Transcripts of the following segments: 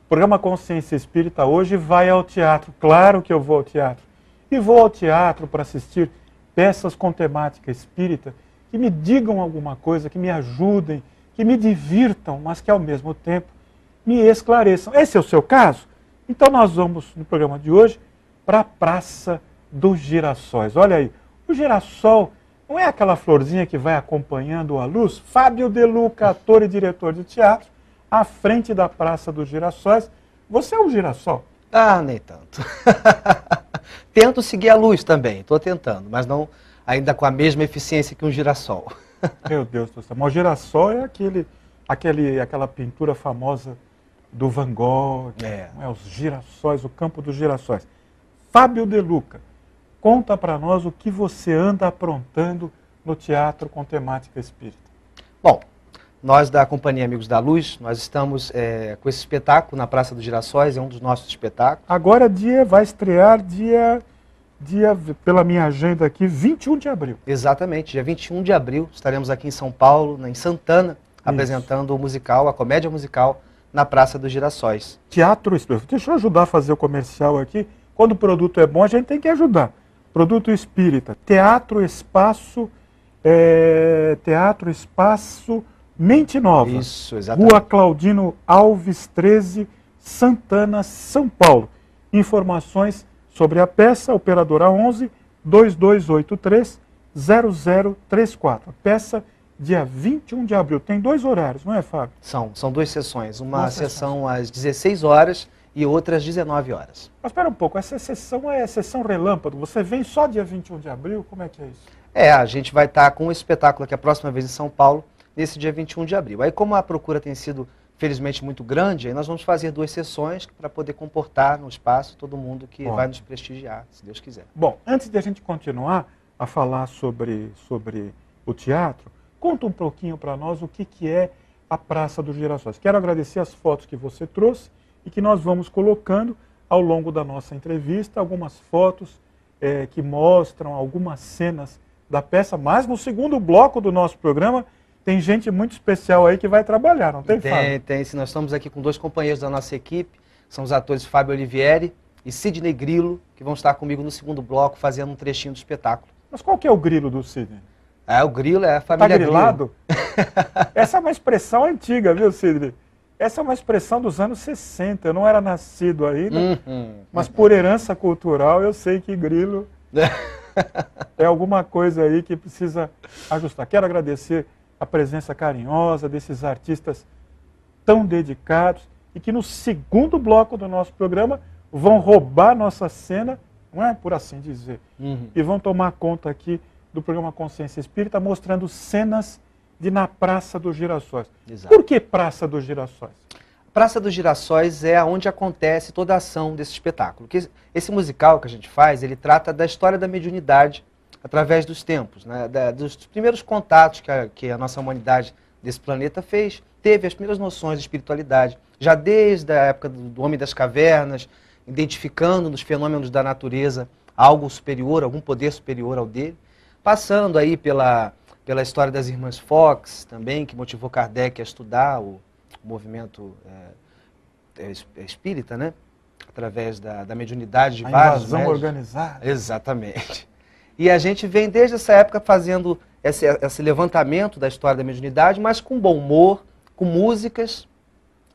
programa Consciência Espírita hoje vai ao teatro. Claro que eu vou ao teatro. E vou ao teatro para assistir peças com temática espírita que me digam alguma coisa, que me ajudem, que me divirtam, mas que ao mesmo tempo me esclareçam. Esse é o seu caso? Então nós vamos, no programa de hoje, para a Praça dos Girassóis. Olha aí, o girassol não é aquela florzinha que vai acompanhando a luz? Fábio De Luca, ator e diretor de teatro, à frente da Praça dos Girassóis. Você é um girassol? Ah, nem tanto. Tento seguir a luz também, estou tentando, mas não ainda com a mesma eficiência que um girassol. Meu Deus do céu, mas o girassol é aquela pintura famosa do Van Gogh, os girassóis, o campo dos girassóis. Fábio De Luca, conta para nós o que você anda aprontando no teatro com temática espírita. Bom, nós da Companhia Amigos da Luz, nós estamos com esse espetáculo na Praça dos Girassóis, é um dos nossos espetáculos. Agora vai estrear pela minha agenda aqui, 21 de abril. Exatamente, dia 21 de abril, estaremos aqui em São Paulo, em Santana, apresentando o musical, a comédia musical, na Praça dos Girassóis. Teatro Espírita. Deixa eu ajudar a fazer o comercial aqui. Quando o produto é bom, a gente tem que ajudar. Produto Espírita. Teatro Espaço Mente Nova. Isso, exatamente. Rua Claudino Alves 13, Santana, São Paulo. Informações sobre a peça, operadora 11 2283 0034. Peça dia 21 de abril. Tem 2 horários, não é, Fábio? São 2 sessões. Uma sessão às 16 horas e outra às 19 horas. Mas espera um pouco, essa sessão é sessão relâmpago? Você vem só dia 21 de abril? Como é que é isso? A gente vai estar com um espetáculo aqui a próxima vez em São Paulo, nesse dia 21 de abril. Aí como a procura tem sido, felizmente, muito grande, aí nós vamos fazer 2 sessões para poder comportar no espaço todo mundo que vai nos prestigiar, se Deus quiser. Bom, antes de a gente continuar a falar sobre o teatro, conta um pouquinho para nós o que é a Praça dos Girassóis. Quero agradecer as fotos que você trouxe e que nós vamos colocando ao longo da nossa entrevista, algumas fotos que mostram algumas cenas da peça, mas no segundo bloco do nosso programa tem gente muito especial aí que vai trabalhar, não tem, Fábio? Tem, sim. Nós estamos aqui com 2 companheiros da nossa equipe, são os atores Fábio Olivieri e Sidney Grilo, que vão estar comigo no segundo bloco fazendo um trechinho do espetáculo. Mas qual que é o grilo do Sidney? O grilo é a família Grilo. Tá grilado? Essa é uma expressão antiga, viu, Sidney? Essa é uma expressão dos anos 60, eu não era nascido ainda, mas por herança cultural eu sei que grilo é alguma coisa aí que precisa ajustar. Quero agradecer a presença carinhosa desses artistas tão dedicados e que no segundo bloco do nosso programa vão roubar nossa cena, não é por assim dizer, e vão tomar conta aqui do programa Consciência Espírita, mostrando cenas na Praça dos Girassóis. Exato. Por que Praça dos Girassóis? Praça dos Girassóis é onde acontece toda a ação desse espetáculo. Esse musical que a gente faz, ele trata da história da mediunidade através dos tempos, né? Dos primeiros contatos que a nossa humanidade desse planeta teve as primeiras noções de espiritualidade, já desde a época do homem das cavernas, identificando nos fenômenos da natureza algo superior, algum poder superior ao dele, passando aí pela história das irmãs Fox também, que motivou Kardec a estudar o movimento espírita, né? Através da mediunidade de vários invasão médios. Organizada. Exatamente. E a gente vem desde essa época fazendo esse levantamento da história da mediunidade, mas com bom humor, com músicas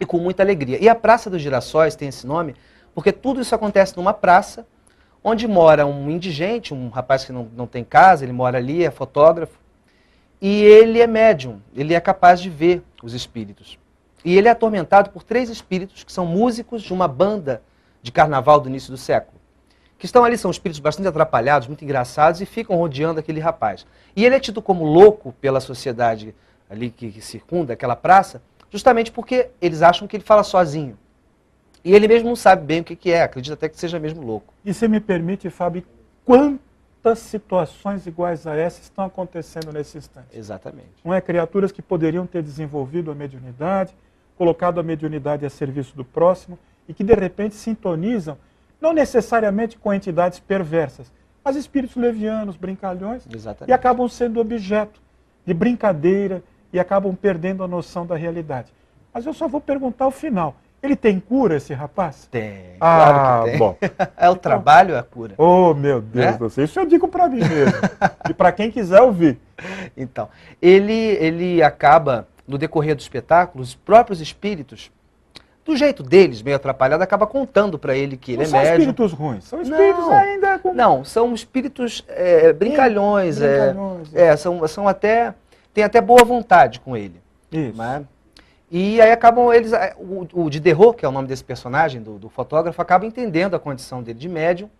e com muita alegria. E a Praça dos Girassóis tem esse nome porque tudo isso acontece numa praça onde mora um indigente, um rapaz que não tem casa, ele mora ali, é fotógrafo, e ele é médium, ele é capaz de ver os espíritos. E ele é atormentado por 3 espíritos que são músicos de uma banda de carnaval do início do século. Que estão ali, são espíritos bastante atrapalhados, muito engraçados, e ficam rodeando aquele rapaz. E ele é tido como louco pela sociedade ali que circunda aquela praça, justamente porque eles acham que ele fala sozinho. E ele mesmo não sabe bem o que é, acredita até que seja mesmo louco. E se me permite, Fábio, quantas situações iguais a essa estão acontecendo nesse instante? Exatamente. Não é? Criaturas que poderiam ter desenvolvido a mediunidade, colocado a mediunidade a serviço do próximo, e que de repente sintonizam, não necessariamente com entidades perversas, mas espíritos levianos, brincalhões, Exatamente. e acabam sendo objeto de brincadeira e acabam perdendo a noção da realidade. Mas eu só vou perguntar ao final. Ele tem cura, esse rapaz? Tem, Ah, claro que tem. bom. É o trabalho, a cura. Oh, meu Deus Né? do céu. Isso eu digo para mim mesmo. E para quem quiser ouvir. Então, ele acaba, no decorrer do espetáculo, os próprios espíritos, do jeito deles, meio atrapalhado, acaba contando para ele que ele Não é são médium. espíritos ruins, são espíritos Não. ainda com... Não, são espíritos brincalhões, brincalhões. são até, tem até boa vontade com ele. Isso. Né? E aí acabam eles, o Diderot, que é o nome desse personagem, do fotógrafo, acaba entendendo a condição dele de médium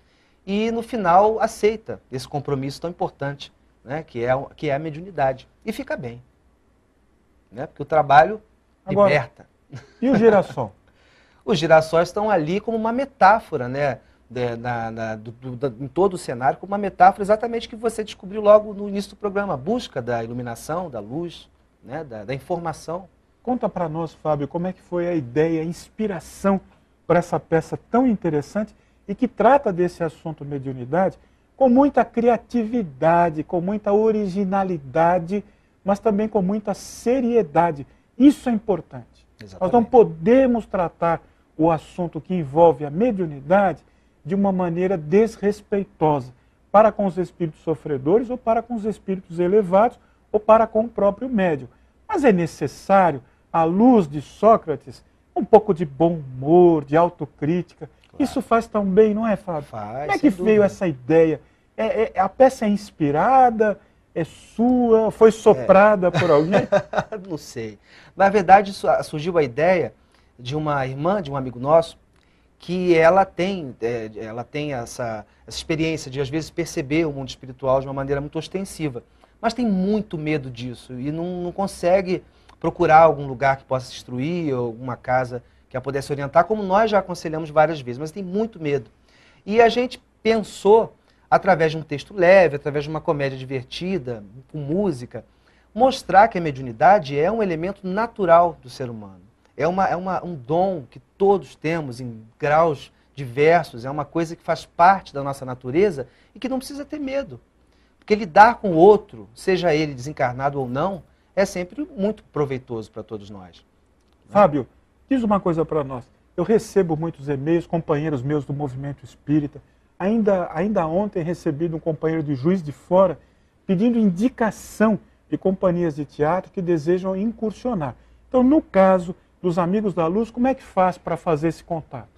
e no final aceita esse compromisso tão importante, né, que é a mediunidade. E fica bem. Né, porque o trabalho Agora, liberta. E o girassol? Os girassóis estão ali como uma metáfora, né, em todo o cenário, como uma metáfora exatamente que você descobriu logo no início do programa, a busca da iluminação, da luz, né, da informação. Conta para nós, Fábio, como é que foi a ideia, a inspiração para essa peça tão interessante e que trata desse assunto mediunidade com muita criatividade, com muita originalidade, mas também com muita seriedade. Isso é importante. Exatamente. Nós não podemos tratar o assunto que envolve a mediunidade de uma maneira desrespeitosa para com os espíritos sofredores ou para com os espíritos elevados ou para com o próprio médium. Mas é necessário, à luz de Sócrates, um pouco de bom humor, de autocrítica. Claro. Isso faz tão bem, não é, Fábio? Faz, como é que veio essa ideia? A peça é inspirada? É sua? Foi soprada por alguém? Não sei. Na verdade, surgiu a ideia de uma irmã, de um amigo nosso, que ela tem essa experiência de, às vezes, perceber o mundo espiritual de uma maneira muito ostensiva. Mas tem muito medo disso e não consegue procurar algum lugar que possa se instruir, ou alguma casa que a pudesse orientar, como nós já aconselhamos várias vezes, mas tem muito medo. E a gente pensou, através de um texto leve, através de uma comédia divertida, com música, mostrar que a mediunidade é um elemento natural do ser humano. É um dom que todos temos em graus diversos, é uma coisa que faz parte da nossa natureza e que não precisa ter medo. Porque lidar com o outro, seja ele desencarnado ou não, é sempre muito proveitoso para todos nós. Fábio, diz uma coisa para nós. Eu recebo muitos e-mails, companheiros meus do movimento espírita. Ainda ontem recebi de um companheiro de Juiz de Fora pedindo indicação de companhias de teatro que desejam incursionar. Então, no caso dos Amigos da Luz, como é que faz para fazer esse contato?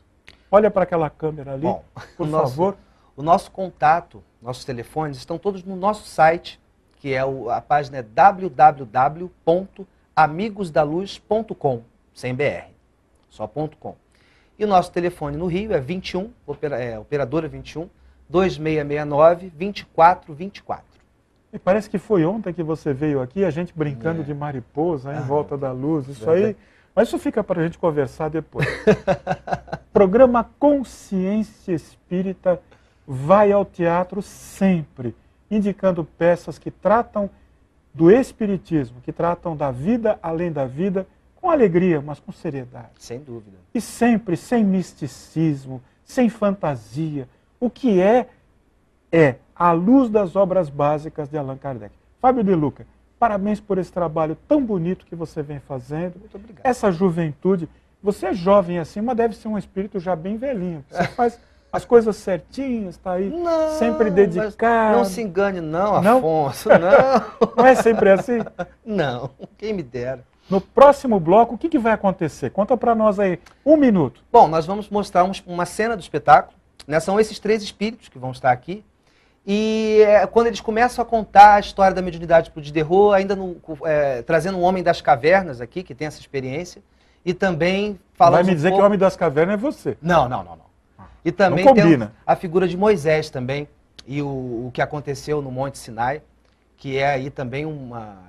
Olha para aquela câmera ali, por favor. O nosso contato, nossos telefones estão todos no nosso site, que a página é www.amigosdaluz.com, sem BR, só .com. E o nosso telefone no Rio é 21, operadora 21, 2669 2424. E parece que foi ontem que você veio aqui, a gente brincando de mariposa em volta da luz, isso aí. Mas isso fica para a gente conversar depois. Programa Consciência Espírita vai ao teatro sempre, indicando peças que tratam do espiritismo, que tratam da vida além da vida, com alegria, mas com seriedade. Sem dúvida. E sempre sem misticismo, sem fantasia. O que é a luz das obras básicas de Allan Kardec. Fábio De Luca, parabéns por esse trabalho tão bonito que você vem fazendo. Muito obrigado. Essa juventude, você é jovem assim, mas deve ser um espírito já bem velhinho. Você faz as coisas certinhas, está aí sempre dedicado. Não se engane não, Afonso, não. Não é sempre assim? Não, quem me dera. No próximo bloco, o que vai acontecer? Conta para nós aí, 1 minuto. Bom, nós vamos mostrar uma cena do espetáculo, né? São esses 3 espíritos que vão estar aqui. E quando eles começam a contar a história da mediunidade para o Diderot, ainda trazendo um homem das cavernas aqui, que tem essa experiência, e também falando Vai me dizer que o homem das cavernas é você. Não. E também tem a figura de Moisés também, e o que aconteceu no Monte Sinai, que é aí também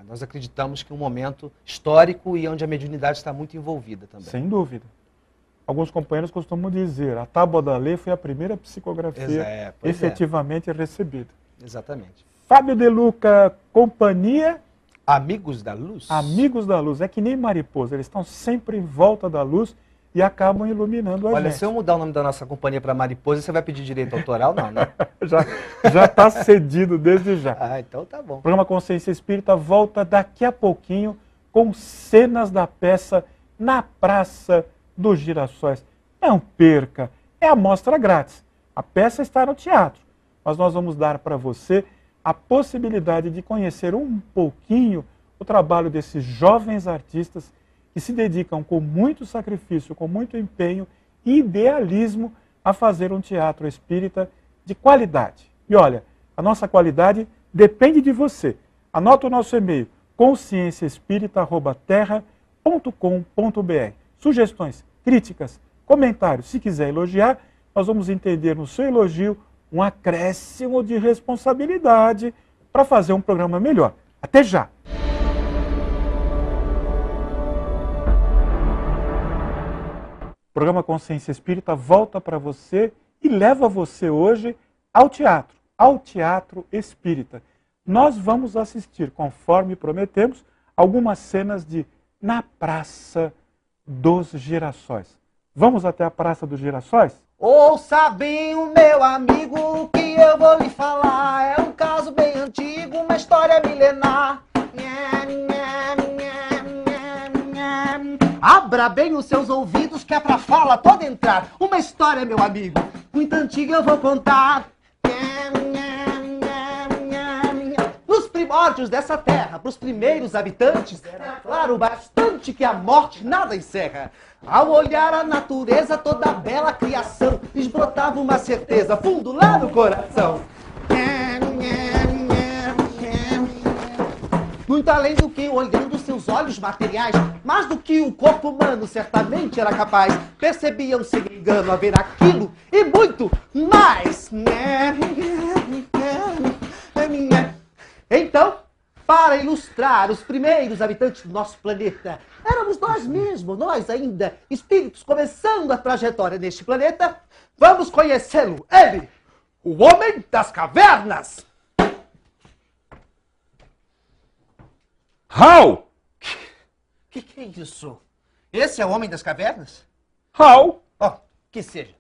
nós acreditamos que um momento histórico e onde a mediunidade está muito envolvida também. Sem dúvida. Alguns companheiros costumam dizer, a Tábua da Lei foi a primeira psicografia efetivamente recebida. Exatamente. Fábio De Luca, companhia... Amigos da Luz? Amigos da Luz. É que nem mariposa, eles estão sempre em volta da luz e acabam iluminando a gente. Olha, se eu mudar o nome da nossa companhia para Mariposa, você vai pedir direito autoral? Não, né? Já está cedido desde já. Ah, então tá bom. O programa Consciência Espírita volta daqui a pouquinho com cenas da peça Na Praça dos Girassóis. Não perca, é a mostra grátis. A peça está no teatro, mas nós vamos dar para você a possibilidade de conhecer um pouquinho o trabalho desses jovens artistas que se dedicam com muito sacrifício, com muito empenho e idealismo a fazer um teatro espírita de qualidade. E olha, a nossa qualidade depende de você. Anota o nosso e-mail, conscienciaespírita@terra.com.br. Sugestões, críticas, comentários, se quiser elogiar, nós vamos entender no seu elogio um acréscimo de responsabilidade para fazer um programa melhor. Até já! O programa Consciência Espírita volta para você e leva você hoje ao Teatro Espírita. Nós vamos assistir, conforme prometemos, algumas cenas de Na Praça dos Girassóis. Vamos até a Praça dos Girassóis? Ouça bem, o meu amigo, o que eu vou lhe falar. É um caso bem antigo, uma história milenar. Abra bem os seus ouvidos que é pra fala toda entrar. Uma história, meu amigo, muito antiga eu vou contar. Nos primórdios dessa terra, pros primeiros habitantes, era claro bastante que a morte nada encerra. Ao olhar a natureza, toda a bela criação, lhes brotava uma certeza fundo lá no coração. Muito além do que olhando seus olhos materiais, mais do que o corpo humano certamente era capaz, percebiam sem engano haver aquilo e muito mais. Então, para ilustrar os primeiros habitantes do nosso planeta, éramos nós mesmos, nós ainda, espíritos começando a trajetória neste planeta, vamos conhecê-lo, ele, o Homem das Cavernas. How? Que é isso? Esse é o Homem das Cavernas? How? Ó, que seja.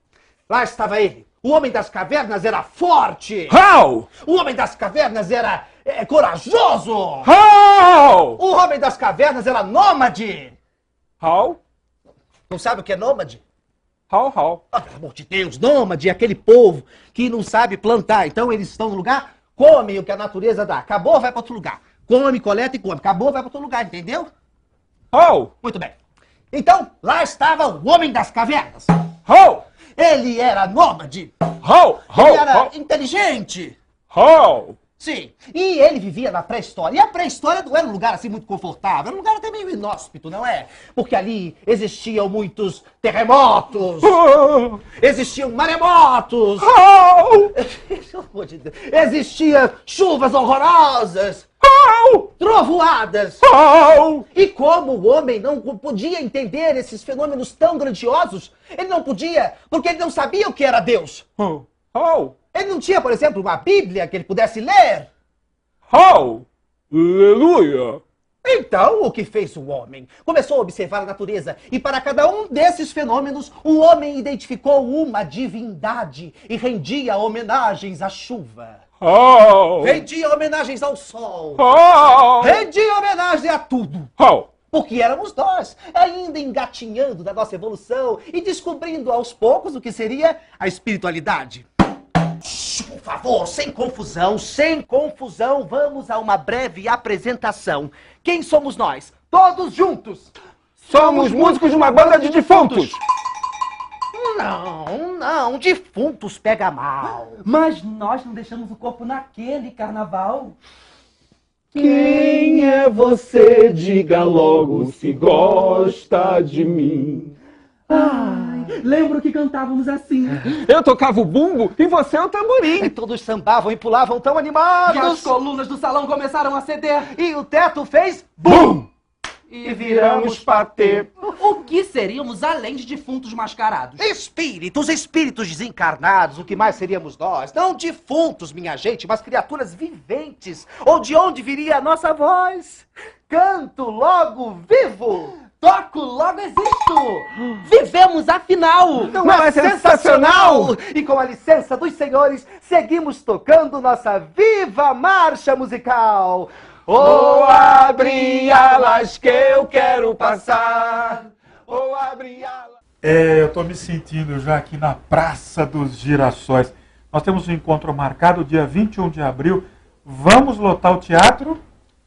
Lá estava ele. O Homem das Cavernas era forte. How? O Homem das Cavernas era corajoso. How? O Homem das Cavernas era nômade. How? Não sabe o que é nômade? How? Ah, pelo amor de Deus, nômade é aquele povo que não sabe plantar. Então eles estão no lugar, comem o que a natureza dá. Acabou, vai para outro lugar. Come, coleta e come. Acabou, vai para outro lugar, entendeu? How? Muito bem. Então, lá estava o Homem das Cavernas. How? Ele era nômade. How? Ele era inteligente. How? Sim. E ele vivia na pré-história. E a pré-história não era um lugar assim muito confortável. Era um lugar até meio inóspito, não é? Porque ali existiam muitos terremotos. Existiam maremotos. Pelo amor de Deus. Existiam chuvas horrorosas. Trovoadas. E como o homem não podia entender esses fenômenos tão grandiosos, ele não podia, porque ele não sabia o que era Deus. How? Ele não tinha, por exemplo, uma Bíblia que ele pudesse ler. How? Aleluia! Então, o que fez o homem? Começou a observar a natureza e para cada um desses fenômenos, o homem identificou uma divindade e rendia homenagens à chuva. How? Rendia homenagens ao sol. How? Rendia homenagem a tudo. How? Porque éramos nós, ainda engatinhando da nossa evolução e descobrindo aos poucos o que seria a espiritualidade. Por favor, sem confusão, vamos a uma breve apresentação. Quem somos nós? Todos juntos! Somos músicos de uma banda de defuntos! Não, defuntos pega mal. Mas nós não deixamos o corpo naquele carnaval. Quem é você? Diga logo se gosta de mim. Ai, lembro que cantávamos assim. Eu tocava o bumbo e você o tamborim. E todos sambavam e pulavam tão animados. E as colunas do salão começaram a ceder. E o teto fez BUM! E viramos patê. O que seríamos além de defuntos mascarados? Espíritos desencarnados, o que mais seríamos nós? Não defuntos, minha gente, mas criaturas viventes. Ou de onde viria a nossa voz? Canto logo vivo. Toco, logo existo! Vivemos afinal! Não é sensacional? E com a licença dos senhores, seguimos tocando nossa viva marcha musical. Oh, abre alas que eu quero passar. Oh, abre alas. Eu estou me sentindo já aqui na Praça dos Girassóis. Nós temos um encontro marcado dia 21 de abril. Vamos lotar o teatro?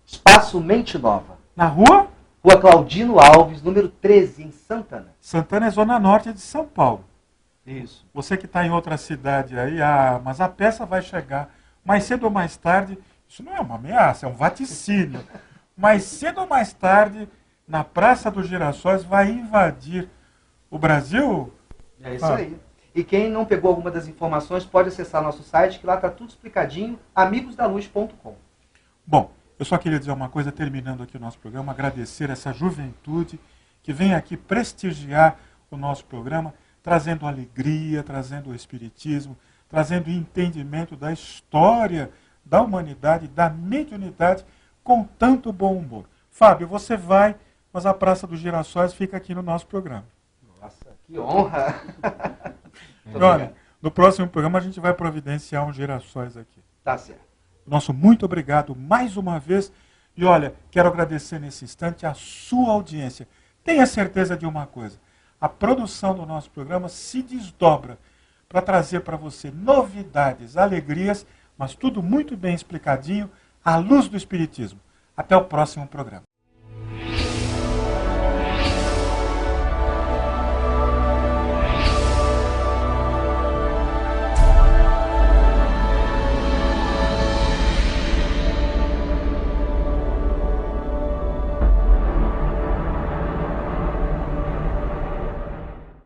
Espaço Mente Nova. Na rua? Rua Claudino Alves, número 13, em Santana. Santana é zona norte de São Paulo. Isso. Você que está em outra cidade aí, mas a peça vai chegar mais cedo ou mais tarde. Isso não é uma ameaça, é um vaticínio. Mais cedo ou mais tarde, na Praça dos Girassóis, vai invadir o Brasil. É isso aí. E quem não pegou alguma das informações pode acessar nosso site, que lá está tudo explicadinho, amigosdaluz.com. Bom, eu só queria dizer uma coisa, terminando aqui o nosso programa, agradecer essa juventude que vem aqui prestigiar o nosso programa, trazendo alegria, trazendo o espiritismo, trazendo entendimento da história da humanidade, da mediunidade, com tanto bom humor. Fábio, você vai, mas a Praça dos Girassóis fica aqui no nosso programa. Nossa, que honra! Olha, no próximo programa a gente vai providenciar um Girassóis aqui. Tá certo. Nosso muito obrigado mais uma vez. E olha, quero agradecer nesse instante a sua audiência. Tenha certeza de uma coisa. A produção do nosso programa se desdobra para trazer para você novidades, alegrias, mas tudo muito bem explicadinho, à luz do Espiritismo. Até o próximo programa.